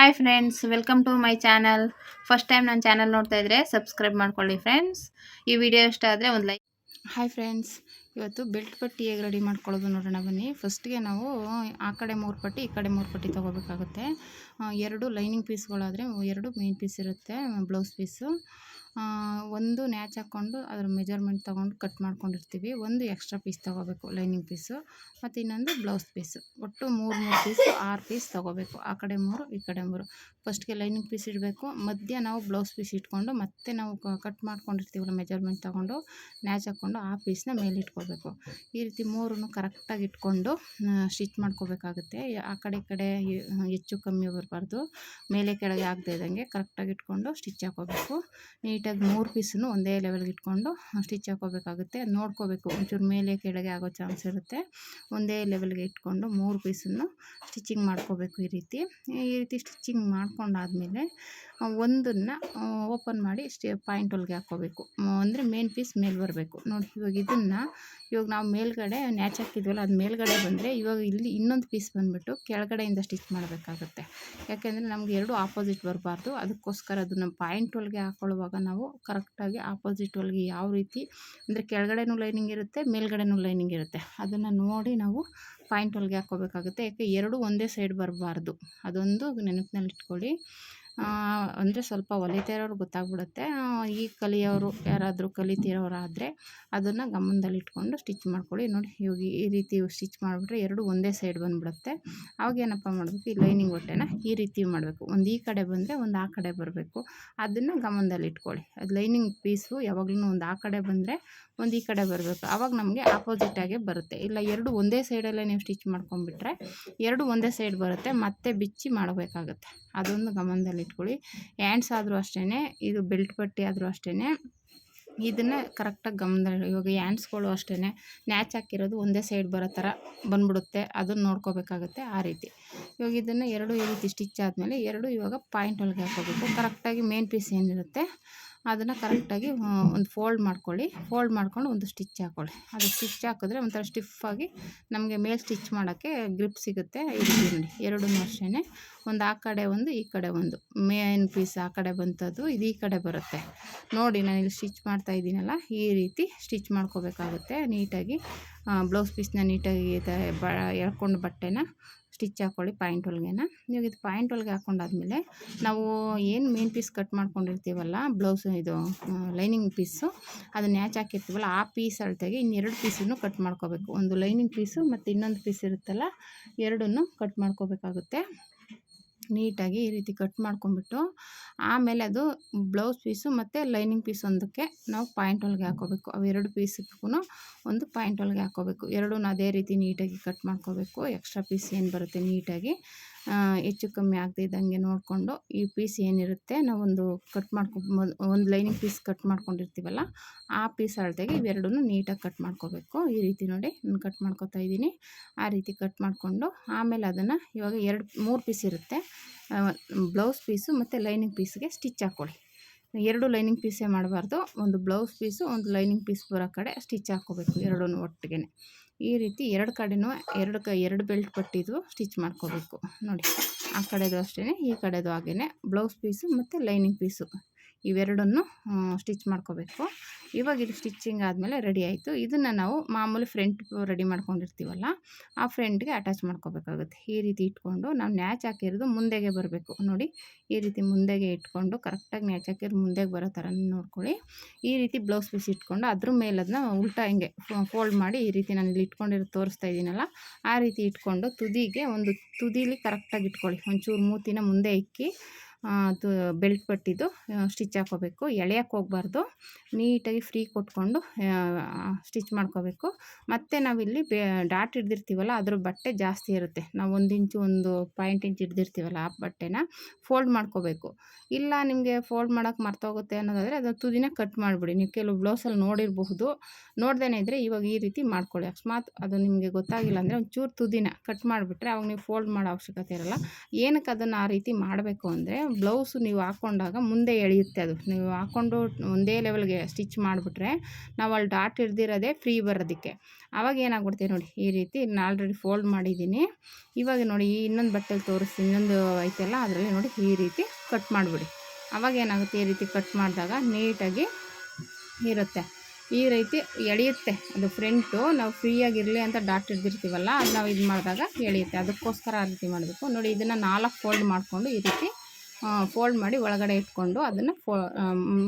Hi friends, welcome to my channel. First time ನನ್ನ channel ನೋಡ್ತಾ ಇದ್ದರೆ ಸಬ್ಸ್ಕ್ರೈಬ್ ಮಾಡ್ಕೊಳ್ಳಿ ಫ್ರೆಂಡ್ಸ್. ಈ ವಿಡಿಯೋ ಇಷ್ಟ ಆದರೆ ಒಂದು ಲೈಕ್. ಹಾಯ್ ಫ್ರೆಂಡ್ಸ್, ಇವತ್ತು ಬೆಲ್ಟ್ ಪಟ್ಟಿ ಹೇಗೆ ರೆಡಿ ಮಾಡ್ಕೊಳ್ಳೋದು ನೋಡೋಣ ಬನ್ನಿ. ಫಸ್ಟ್ಗೆ ನಾವು ಆ ಕಡೆ 3 ಪಟ್ಟಿ ಈ ಕಡೆ 3 ಪಟ್ಟಿ ತೊಗೋಬೇಕಾಗುತ್ತೆ. 2 ಲೈನಿಂಗ್ ಪೀಸ್ಗಳಾದರೆ 2 ಮೇನ್ ಪೀಸ್ ಇರುತ್ತೆ ಬ್ಲೌಸ್ ಪೀಸು. ಒಂದು ನ್ಯಾಚ್ ಹಾಕ್ಕೊಂಡು ಅದರ ಮೆಜರ್ಮೆಂಟ್ ತೊಗೊಂಡು ಕಟ್ ಮಾಡ್ಕೊಂಡಿರ್ತೀವಿ. ಒಂದು ಎಕ್ಸ್ಟ್ರಾ ಪೀಸ್ ತೊಗೋಬೇಕು ಲೈನಿಂಗ್ ಪೀಸು, ಮತ್ತು ಇನ್ನೊಂದು ಬ್ಲೌಸ್ ಪೀಸು. ಒಟ್ಟು 3 ಪೀಸ್ 6 ಪೀಸ್ ತೊಗೋಬೇಕು. ಆ ಕಡೆ 3 ಈ ಕಡೆ 3. ಫಸ್ಟ್ಗೆ ಲೈನಿಂಗ್ ಪೀಸ್ ಇಡಬೇಕು. ಮಧ್ಯೆ ನಾವು ಬ್ಲೌಸ್ ಪೀಸ್ ಇಟ್ಕೊಂಡು ಮತ್ತೆ ನಾವು ಕಟ್ ಮಾಡ್ಕೊಂಡಿರ್ತೀವಲ್ಲ ಮೆಜರ್ಮೆಂಟ್ ತೊಗೊಂಡು ನ್ಯಾಚ್ ಹಾಕ್ಕೊಂಡು ಆ ಪೀಸ್ನ ಮೇಲೆ ಇಟ್ಕೋಬೇಕು. ಈ ರೀತಿ 3 ಕರೆಕ್ಟಾಗಿ ಇಟ್ಕೊಂಡು ಸ್ಟಿಚ್ ಮಾಡ್ಕೋಬೇಕಾಗುತ್ತೆ. ಆ ಕಡೆ ಈ ಕಡೆ ಹೆಚ್ಚು ಕಮ್ಮಿ ಬರಬಾರ್ದು. ಮೇಲೆ ಕೆಳಗೆ ಆಗದೆ ಇದ್ದಂಗೆ ಕರೆಕ್ಟಾಗಿ ಇಟ್ಕೊಂಡು ಸ್ಟಿಚ್ ಹಾಕೋಬೇಕು. ನೀಟಾಗಿ 3 ಪೀಸನ್ನು ಒಂದೇ ಲೆವೆಲ್ಗೆ ಇಟ್ಕೊಂಡು ಸ್ಟಿಚ್ ಹಾಕೋಬೇಕಾಗುತ್ತೆ. ನೋಡ್ಕೋಬೇಕು, ಒಂಚೂರು ಮೇಲೆ ಕೆಳಗೆ ಆಗೋ ಚಾನ್ಸ್ ಇರುತ್ತೆ. ಒಂದೇ ಲೆವೆಲ್ಗೆ ಇಟ್ಕೊಂಡು 3 ಪೀಸನ್ನು ಸ್ಟಿಚಿಂಗ್ ಮಾಡ್ಕೋಬೇಕು. ಈ ರೀತಿ ಸ್ಟಿಚಿಂಗ್ ಮಾಡ್ಕೊಂಡಾದಮೇಲೆ ಒಂದನ್ನು ಓಪನ್ ಮಾಡಿ ಪಾಯಿಂಟ್ ಹೊಲಿಗೆ ಹಾಕ್ಕೋಬೇಕು. ಅಂದರೆ ಮೇನ್ ಪೀಸ್ ಮೇಲೆ ಬರಬೇಕು ನೋಡಿ. ಇವಾಗ ನಾವು ಮೇಲ್ಗಡೆ ನ್ಯಾಚ್ ಹಾಕಿದ್ವಲ್ಲ, ಅದು ಮೇಲ್ಗಡೆ ಬಂದರೆ ಇವಾಗ ಇಲ್ಲಿ ಇನ್ನೊಂದು ಪೀಸ್ ಬಂದುಬಿಟ್ಟು ಕೆಳಗಡೆಯಿಂದ ಸ್ಟಿಚ್ ಮಾಡಬೇಕಾಗುತ್ತೆ. ಯಾಕೆಂದರೆ ನಮ್ಗೆ 2 ಆಪೋಸಿಟ್ ಬರಬಾರ್ದು. ಅದಕ್ಕೋಸ್ಕರ ಅದು ನಮ್ಮ ಪಾಯಿಂಟ್ ಹೊಲಿಗೆ ಹಾಕ್ಕೊಳ್ಳುವಾಗ ನಾವು ಕರೆಕ್ಟಾಗಿ ಆಪೋಸಿಟ್ ಹೊಲಿಗೆ ಯಾವ ರೀತಿ ಅಂದರೆ ಕೆಳಗಡೆನೂ ಲೈನಿಂಗ್ ಇರುತ್ತೆ, ಮೇಲ್ಗಡೆನೂ ಲೈನಿಂಗ್ ಇರುತ್ತೆ, ಅದನ್ನು ನೋಡಿ ನಾವು ಪಾಯಿಂಟ್ ಹೊಲಿಗೆ ಹಾಕ್ಕೋಬೇಕಾಗುತ್ತೆ. ಯಾಕೆ 2 ಒಂದೇ ಸೈಡ್ ಬರಬಾರ್ದು, ಅದೊಂದು ನೆನಪಿನಲ್ಲಿ ಇಟ್ಕೊಳ್ಳಿ. ಅಂದರೆ ಸ್ವಲ್ಪ ಹೊಲಿತಾ ಇರೋರು ಗೊತ್ತಾಗ್ಬಿಡುತ್ತೆ. ಈಗ ಕಲಿಯೋರು ಯಾರಾದರೂ ಕಲಿತಿರೋರಾದರೆ ಅದನ್ನು ಗಮನದಲ್ಲಿ ಇಟ್ಕೊಂಡು ಸ್ಟಿಚ್ ಮಾಡ್ಕೊಳ್ಳಿ. ನೋಡಿ, ಇವಾಗ ಈ ರೀತಿ ಸ್ಟಿಚ್ ಮಾಡಿಬಿಟ್ರೆ 2 ಒಂದೇ ಸೈಡ್ ಬಂದುಬಿಡುತ್ತೆ. ಅವಾಗ ಏನಪ್ಪ ಮಾಡಬೇಕು, ಈ ಲೈನಿಂಗ್ ಹೊಟ್ಟೆನ ಈ ರೀತಿ ಮಾಡಬೇಕು. ಒಂದು ಈ ಕಡೆ ಬಂದರೆ ಒಂದು ಆ ಕಡೆ ಬರಬೇಕು. ಅದನ್ನು ಗಮನದಲ್ಲಿ ಇಟ್ಕೊಳ್ಳಿ. ಅದು ಲೈನಿಂಗ್ ಪೀಸು ಯಾವಾಗಲೂ ಒಂದು ಆ ಕಡೆ ಬಂದರೆ ಒಂದು ಈ ಕಡೆ ಬರಬೇಕು. ಆವಾಗ ನಮಗೆ ಆಪೋಸಿಟಾಗೆ ಬರುತ್ತೆ. ಇಲ್ಲ 2 ಒಂದೇ ಸೈಡಲ್ಲೇ ನೀವು ಸ್ಟಿಚ್ ಮಾಡ್ಕೊಂಡ್ಬಿಟ್ರೆ 2 ಒಂದೇ ಸೈಡ್ ಬರುತ್ತೆ, ಮತ್ತೆ ಬಿಚ್ಚಿ ಮಾಡಬೇಕಾಗತ್ತೆ. ಅದೊಂದು ಗಮನದಲ್ಲಿ ಇಟ್ಕೊಳ್ಳಿ. ಹ್ಯಾಂಡ್ಸ್ ಆದರೂ ಅಷ್ಟೇ, ಇದು ಬೆಲ್ಟ್ ಪಟ್ಟಿ ಆದರೂ ಅಷ್ಟೇ, ಇದನ್ನು ಕರೆಕ್ಟಾಗಿ ಗಮನದಲ್ಲಿ. ಇವಾಗ ಹ್ಯಾಂಡ್ಸ್ಗಳು ಅಷ್ಟೇ, ನ್ಯಾಚ್ ಹಾಕಿರೋದು ಒಂದೇ ಸೈಡ್ ಬರೋ ಥರ ಬಂದ್ಬಿಡುತ್ತೆ, ಅದನ್ನು ನೋಡ್ಕೋಬೇಕಾಗುತ್ತೆ. ಆ ರೀತಿ ಇವಾಗ ಇದನ್ನು 2 ಈ ರೀತಿ ಸ್ಟಿಚ್ ಆದಮೇಲೆ 2 ಇವಾಗ ಪಾಯಿಂಟ್ ಹೊಲಿಗೆ ಹಾಕೋಬೇಕು. ಕರೆಕ್ಟಾಗಿ ಮೇನ್ ಪೀಸ್ ಏನಿರುತ್ತೆ ಅದನ್ನು ಕರೆಕ್ಟಾಗಿ ಒಂದು ಫೋಲ್ಡ್ ಮಾಡ್ಕೊಳ್ಳಿ. ಫೋಲ್ಡ್ ಮಾಡ್ಕೊಂಡು ಒಂದು ಸ್ಟಿಚ್ ಹಾಕ್ಕೊಳ್ಳಿ. ಅದು ಸ್ಟಿಚ್ ಹಾಕಿದ್ರೆ ಒಂಥರ ಸ್ಟಿಫಾಗಿ ನಮಗೆ ಮೇಲೆ ಸ್ಟಿಚ್ ಮಾಡೋಕ್ಕೆ ಗ್ರಿಪ್ ಸಿಗುತ್ತೆ. ಈ ರೀತಿ ನೋಡಿ, 2 ಅಷ್ಟೇ, ಒಂದು ಆ ಕಡೆ ಒಂದು ಈ ಕಡೆ ಒಂದು. ಮೇನ್ ಪೀಸ್ ಆ ಕಡೆ ಬಂತದ್ದು, ಇದು ಈ ಕಡೆ ಬರುತ್ತೆ ನೋಡಿ. ನಾನು ಇಲ್ಲಿ ಸ್ಟಿಚ್ ಮಾಡ್ತಾ ಇದ್ದೀನಲ್ಲ, ಈ ರೀತಿ ಸ್ಟಿಚ್ ಮಾಡ್ಕೋಬೇಕಾಗುತ್ತೆ ನೀಟಾಗಿ. ಬ್ಲೌಸ್ ಪೀಸ್ನ ನೀಟಾಗಿ ಎಳ್ಕೊಂಡು ಬಟ್ಟೆನ ಸ್ಟಿಚ್ ಹಾಕ್ಕೊಳ್ಳಿ ಪಾಯಿಂಟ್ ಹೊಲಿಗೆನ. ಇವಾಗ ಇದು ಪಾಯಿಂಟ್ ಹೊಲಿಗೆ ಹಾಕ್ಕೊಂಡಾದ್ಮೇಲೆ ನಾವು ಏನು ಮೇನ್ ಪೀಸ್ ಕಟ್ ಮಾಡ್ಕೊಂಡಿರ್ತೀವಲ್ಲ, ಬ್ಲೌಸ್ ಇದು ಲೈನಿಂಗ್ ಪೀಸು, ಅದನ್ನ ನ್ಯಾಚ್ ಹಾಕಿರ್ತೀವಲ್ಲ, ಆ ಪೀಸ್ ಅಳತೆಗೆ ಇನ್ನೆರಡು ಪೀಸನ್ನು ಕಟ್ ಮಾಡ್ಕೋಬೇಕು. ಒಂದು ಲೈನಿಂಗ್ ಪೀಸು ಮತ್ತು ಇನ್ನೊಂದು ಪೀಸ್ ಇರುತ್ತಲ್ಲ, ಎರಡನ್ನು ಕಟ್ ಮಾಡ್ಕೋಬೇಕಾಗುತ್ತೆ. ನೀಟಾಗಿ ಈ ರೀತಿ ಕಟ್ ಮಾಡ್ಕೊಂಬಿಟ್ಟು ಆಮೇಲೆ ಅದು ಬ್ಲೌಸ್ ಪೀಸು ಮತ್ತು ಲೈನಿಂಗ್ ಪೀಸ್ ಒಂದಕ್ಕೆ ನಾವು ಪಾಯಿಂಟ್ ಹೊಲಿಗೆ ಹಾಕೋಬೇಕು. ಅವು 2 ಪೀಸಕ್ಕೂ ಒಂದು ಪಾಯಿಂಟ್ ಹೊಲಿಗೆ ಹಾಕೋಬೇಕು. ಎರಡೂ ಅದೇ ರೀತಿ ನೀಟಾಗಿ ಕಟ್ ಮಾಡ್ಕೋಬೇಕು. ಎಕ್ಸ್ಟ್ರಾ ಪೀಸ್ ಏನು ಬರುತ್ತೆ ನೀಟಾಗಿ ಹೆಚ್ಚು ಕಮ್ಮಿ ಆಗದೆ ಇದ್ದಂಗೆ ನೋಡಿಕೊಂಡು ಈ ಪೀಸ್ ಏನಿರುತ್ತೆ ನಾವೊಂದು ಕಟ್ ಒಂದು ಲೈನಿಂಗ್ ಪೀಸ್ ಕಟ್ ಮಾಡ್ಕೊಂಡಿರ್ತೀವಲ್ಲ, ಆ ಪೀಸ್ ಅಳತೆಗೆ ಇವೆರಡೂ ನೀಟಾಗಿ ಕಟ್ ಮಾಡ್ಕೋಬೇಕು. ಈ ರೀತಿ ನೋಡಿ ನಾನು ಕಟ್ ಮಾಡ್ಕೊತಾ ಇದ್ದೀನಿ. ಆ ರೀತಿ ಕಟ್ ಮಾಡಿಕೊಂಡು ಆಮೇಲೆ ಅದನ್ನು ಇವಾಗ 3 ಪೀಸ್ ಇರುತ್ತೆ, ಬ್ಲೌಸ್ ಪೀಸು ಮತ್ತು ಲೈನಿಂಗ್ ಪೀಸ್ಗೆ ಸ್ಟಿಚ್ ಹಾಕ್ಕೊಳ್ಳಿ. 2 ಲೈನಿಂಗ್ ಪೀಸೇ ಮಾಡಬಾರ್ದು, ಒಂದು ಬ್ಲೌಸ್ ಪೀಸು ಒಂದು ಲೈನಿಂಗ್ ಪೀಸ್ ಬರೋ ಕಡೆ ಸ್ಟಿಚ್ ಹಾಕ್ಕೋಬೇಕು, ಎರಡೂ ಒಟ್ಟಿಗೆ. ಈ ರೀತಿ 2 ಕಡೆನೂ 2 ಬೆಲ್ಟ್ ಪಟ್ಟಿದ್ದು ಸ್ಟಿಚ್ ಮಾಡ್ಕೋಬೇಕು ನೋಡಿ. ಆ ಕಡೆದು ಅಷ್ಟೇ, ಈ ಕಡೆದು ಹಾಗೇ ಬ್ಲೌಸ್ ಪೀಸು ಮತ್ತು ಲೈನಿಂಗ್ ಪೀಸು ಇವೆರಡನ್ನು ಸ್ಟಿಚ್ ಮಾಡ್ಕೋಬೇಕು. ಇವಾಗ ಇದು ಸ್ಟಿಚಿಂಗ್ ಆದಮೇಲೆ ರೆಡಿ ಆಯಿತು. ಇದನ್ನು ನಾವು ಮಾಮೂಲಿ ಫ್ರಂಟ್ ರೆಡಿ ಮಾಡ್ಕೊಂಡಿರ್ತೀವಲ್ಲ, ಆ ಫ್ರಂಟ್ಗೆ ಅಟ್ಯಾಚ್ ಮಾಡ್ಕೋಬೇಕಾಗುತ್ತೆ. ಈ ರೀತಿ ಇಟ್ಕೊಂಡು ನಾವು ನ್ಯಾಚ್ ಹಾಕಿರೋದು ಮುಂದೆಗೆ ಬರಬೇಕು ನೋಡಿ. ಈ ರೀತಿ ಮುಂದೆಗೆ ಇಟ್ಕೊಂಡು ಕರೆಕ್ಟಾಗಿ ನ್ಯಾಚ್ ಹಾಕಿರೋದು ಮುಂದೆಗೆ ಬರೋ ಥರ ನೋಡ್ಕೊಳ್ಳಿ. ಈ ರೀತಿ ಬ್ಲೌಸ್ ಪೀಸ್ ಇಟ್ಕೊಂಡು ಅದ್ರ ಮೇಲೆ ಅದನ್ನ ಉಲ್ಟಾ ಹಿಂಗೆ ಫೋಲ್ಡ್ ಮಾಡಿ ಈ ರೀತಿ ನಾನು ಇಲ್ಲಿ ಇಟ್ಕೊಂಡಿರೋದು ತೋರಿಸ್ತಾ ಇದ್ದೀನಲ್ಲ, ಆ ರೀತಿ ಇಟ್ಕೊಂಡು ತುದಿಲಿ ಕರೆಕ್ಟಾಗಿ ಇಟ್ಕೊಳ್ಳಿ. ಒಂಚೂರು ಮೂತಿನ ಮುಂದೆ ಇಕ್ಕಿ ಬೆಲ್ಟ್ ಪಟ್ಟಿದ್ದು ಸ್ಟಿಚ್ ಹಾಕೋಬೇಕು. ಎಳೆಯೋಕ್ಕೆ ಹೋಗಬಾರ್ದು, ನೀಟಾಗಿ ಫ್ರೀ ಕೊಟ್ಕೊಂಡು ಸ್ಟಿಚ್ ಮಾಡ್ಕೋಬೇಕು. ಮತ್ತು ನಾವಿಲ್ಲಿ ಡಾಟ್ ಹಿಡ್ದಿರ್ತೀವಲ್ಲ, ಅದ್ರ ಬಟ್ಟೆ ಜಾಸ್ತಿ ಇರುತ್ತೆ. ನಾವು 1 ಇಂಚು 1.5 ಇಂಚ್ ಹಿಡ್ದಿರ್ತೀವಲ್ಲ, ಆ ಬಟ್ಟೆನ ಫೋಲ್ಡ್ ಮಾಡ್ಕೋಬೇಕು. ಇಲ್ಲ ನಿಮಗೆ ಫೋಲ್ಡ್ ಮಾಡೋಕ್ಕೆ ಮರ್ತೋಗುತ್ತೆ ಅನ್ನೋದಾದರೆ ಅದು ತುದಿನ ಕಟ್ ಮಾಡಿಬಿಡಿ. ನೀವು ಕೆಲವು ಬ್ಲೌಸಲ್ಲಿ ನೋಡಿರಬಹುದು, ನೋಡ್ದೇ ಇದ್ದರೆ ಇವಾಗ ಈ ರೀತಿ ಮಾಡ್ಕೊಳ್ಳಿ. ಅಕಸ್ಮಾತ್ ಅದು ನಿಮಗೆ ಗೊತ್ತಾಗಿಲ್ಲ ಅಂದರೆ ಒಂಚೂರು ತುದಿನ ಕಟ್ ಮಾಡಿಬಿಟ್ರೆ ಅವಾಗ ನೀವು ಫೋಲ್ಡ್ ಮಾಡೋ ಅವಶ್ಯಕತೆ ಇರಲ್ಲ. ಏನಕ್ಕೆ ಅದನ್ನು ಆ ರೀತಿ ಮಾಡಬೇಕು ಅಂದರೆ ಬ್ಲೌಸು ನೀವು ಹಾಕ್ಕೊಂಡಾಗ ಮುಂದೆ ಎಳೆಯುತ್ತೆ. ಅದು ನೀವು ಹಾಕ್ಕೊಂಡು ಒಂದೇ ಲೆವೆಲ್ಗೆ ಸ್ಟಿಚ್ ಮಾಡಿಬಿಟ್ರೆ ನಾವು ಅಲ್ಲಿ ಡಾಟ್ ಹಿಡ್ದಿರೋದೇ ಫ್ರೀ ಬರೋದಕ್ಕೆ. ಆವಾಗ ಏನಾಗ್ಬಿಡ್ತೀವಿ ನೋಡಿ, ಈ ರೀತಿ ನಾನು ಆಲ್ರೆಡಿ ಫೋಲ್ಡ್ ಮಾಡಿದ್ದೀನಿ. ಇವಾಗ ನೋಡಿ ಈ ಇನ್ನೊಂದು ಬಟ್ಟೆಲಿ ತೋರಿಸ್ತೀನಿ, ಇನ್ನೊಂದು ಐತೆಲ್ಲ ಅದರಲ್ಲಿ ನೋಡಿ ಈ ರೀತಿ ಕಟ್ ಮಾಡಿಬಿಡಿ. ಆವಾಗ ಏನಾಗುತ್ತೆ, ಈ ರೀತಿ ಕಟ್ ಮಾಡಿದಾಗ ನೀಟಾಗಿ ಇರುತ್ತೆ. ಈ ರೀತಿ ಎಳೆಯುತ್ತೆ ಅದು ಫ್ರಂಟು. ನಾವು ಫ್ರೀಯಾಗಿರಲಿ ಅಂತ ಡಾಟ್ ಹಿಡ್ದಿರ್ತೀವಲ್ಲ, ಅದು ನಾವು ಇದು ಮಾಡಿದಾಗ ಎಳೆಯುತ್ತೆ. ಅದಕ್ಕೋಸ್ಕರ ಆ ರೀತಿ ಮಾಡಬೇಕು ನೋಡಿ. ಇದನ್ನು 4 ಫೋಲ್ಡ್ ಮಾಡಿಕೊಂಡು ಈ ರೀತಿ ಫೋಲ್ಡ್ ಮಾಡಿ ಒಳಗಡೆ ಇಟ್ಕೊಂಡು ಅದನ್ನು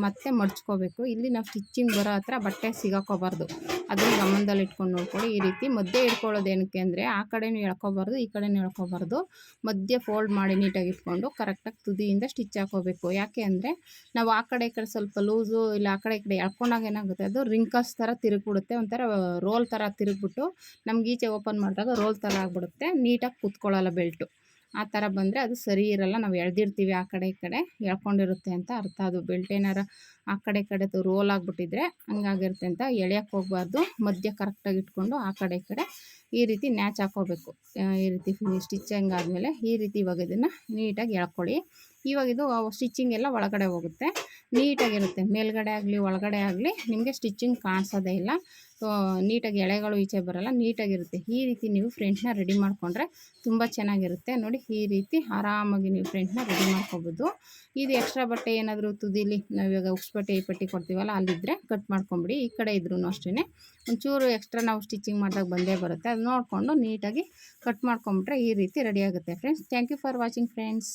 ಮತ್ತೆ ಮಡ್ಚ್ಕೋಬೇಕು. ಇಲ್ಲಿ ನಾವು ಸ್ಟಿಚ್ಚಿಂಗ್ ಬರೋ ಹತ್ರ ಬಟ್ಟೆ ಸಿಗಾಕೋಬಾರ್ದು, ಅದನ್ನು ಗಮನದಲ್ಲಿ ಇಟ್ಕೊಂಡು ನೋಡ್ಕೊಳ್ಳಿ. ಈ ರೀತಿ ಮಧ್ಯೆ ಇಟ್ಕೊಳ್ಳೋದು ಏನಕ್ಕೆ ಅಂದರೆ ಆ ಕಡೆನೂ ಎಳ್ಕೊಬಾರ್ದು, ಈ ಕಡೆನೂ ಎಳ್ಕೊಬಾರ್ದು. ಮಧ್ಯೆ ಫೋಲ್ಡ್ ಮಾಡಿ ನೀಟಾಗಿ ಇಟ್ಕೊಂಡು ಕರೆಕ್ಟಾಗಿ ತುದಿಯಿಂದ ಸ್ಟಿಚ್ ಹಾಕೋಬೇಕು. ಯಾಕೆ ಅಂದರೆ ನಾವು ಆ ಕಡೆ ಈ ಕಡೆ ಸ್ವಲ್ಪ ಲೂಸು ಇಲ್ಲ ಆ ಕಡೆ ಈ ಕಡೆ ಎಳ್ಕೊಂಡಾಗ ಏನಾಗುತ್ತೆ, ಅದು ರಿಂಕಲ್ಸ್ ಥರ ತಿರುಗಿಬಿಡುತ್ತೆ. ಒಂಥರ ರೋಲ್ ಥರ ತಿರುಗಿಬಿಟ್ಟು ನಮ್ಗೆ ಈಚೆ ಓಪನ್ ಮಾಡಿದಾಗ ರೋಲ್ ಥರ ಆಗಿಬಿಡುತ್ತೆ, ನೀಟಾಗಿ ಕೂತ್ಕೊಳ್ಳಲ್ಲ ಬೆಲ್ಟು. ಆ ಥರ ಬಂದರೆ ಅದು ಸರಿ ಇರಲ್ಲ. ನಾವು ಎಳೆದಿರ್ತೀವಿ ಆ ಕಡೆ ಈ ಕಡೆ ಎಳ್ಕೊಂಡಿರುತ್ತೆ ಅಂತ ಅರ್ಥ. ಅದು ಬೆಲ್ಟ್ ಏನಾರ ಆ ಕಡೆ ಈ ಕಡೆ ರೋಲ್ ಆಗಿಬಿಟ್ಟಿದ್ರೆ ಹಂಗಾಗಿರುತ್ತೆ ಅಂತ ಎಳೆಯೋಕ್ಕೆ ಹೋಗಬಾರ್ದು. ಮಧ್ಯ ಕರೆಕ್ಟಾಗಿ ಇಟ್ಕೊಂಡು ಆ ಕಡೆ ಈ ಕಡೆ ಈ ರೀತಿ ನ್ಯಾಚ್ ಹಾಕ್ಕೋಬೇಕು. ಈ ರೀತಿ ಸ್ಟಿಚಿಂಗ್ ಆದಮೇಲೆ ಈ ರೀತಿ ಇವಾಗ ಇದನ್ನು ನೀಟಾಗಿ ಎಳ್ಕೊಳ್ಳಿ. ಇವಾಗ ಇದು ಸ್ಟಿಚ್ಚಿಂಗ್ ಎಲ್ಲ ಒಳಗಡೆ ಹೋಗುತ್ತೆ, ನೀಟಾಗಿರುತ್ತೆ. ಮೇಲ್ಗಡೆ ಆಗಲಿ ಒಳಗಡೆ ಆಗಲಿ ನಿಮಗೆ ಸ್ಟಿಚ್ಚಿಂಗ್ ಕಾಣಿಸೋದೇ ಇಲ್ಲ. ನೀಟಾಗಿ ಎಳೆಗಳು ಈಚೆ ಬರೋಲ್ಲ, ನೀಟಾಗಿರುತ್ತೆ. ಈ ರೀತಿ ನೀವು ಫ್ರಂಟ್ನ ರೆಡಿ ಮಾಡಿಕೊಂಡ್ರೆ ತುಂಬ ಚೆನ್ನಾಗಿರುತ್ತೆ ನೋಡಿ. ಈ ರೀತಿ ಆರಾಮಾಗಿ ನೀವು ಫ್ರಂಟ್ನ ರೆಡಿ ಮಾಡ್ಕೊಬೋದು. ಇದು ಎಕ್ಸ್ಟ್ರಾ ಬಟ್ಟೆ ಏನಾದರೂ ತುದಿಲಿ ನಾವಿವಾಗ ಉಕ್ಸ್ ಬಟ್ಟೆ ಈ ಪಟ್ಟಿ ಕೊಡ್ತೀವಲ್ಲ ಅಲ್ಲಿದ್ದರೆ ಕಟ್ ಮಾಡ್ಕೊಂಬಿಡಿ. ಈ ಕಡೆ ಇದ್ರೂ ಅಷ್ಟೇ ಒಂಚೂರು ಎಕ್ಸ್ಟ್ರಾ ನಾವು ಸ್ಟಿಚಿಂಗ್ ಮಾಡಿದಾಗ ಬಂದೇ ಬರುತ್ತೆ. ಅದು ನೋಡಿಕೊಂಡು ನೀಟಾಗಿ ಕಟ್ ಮಾಡ್ಕೊಂಬಿಟ್ರೆ ಈ ರೀತಿ ರೆಡಿ ಆಗುತ್ತೆ friends. Thank you for watching friends.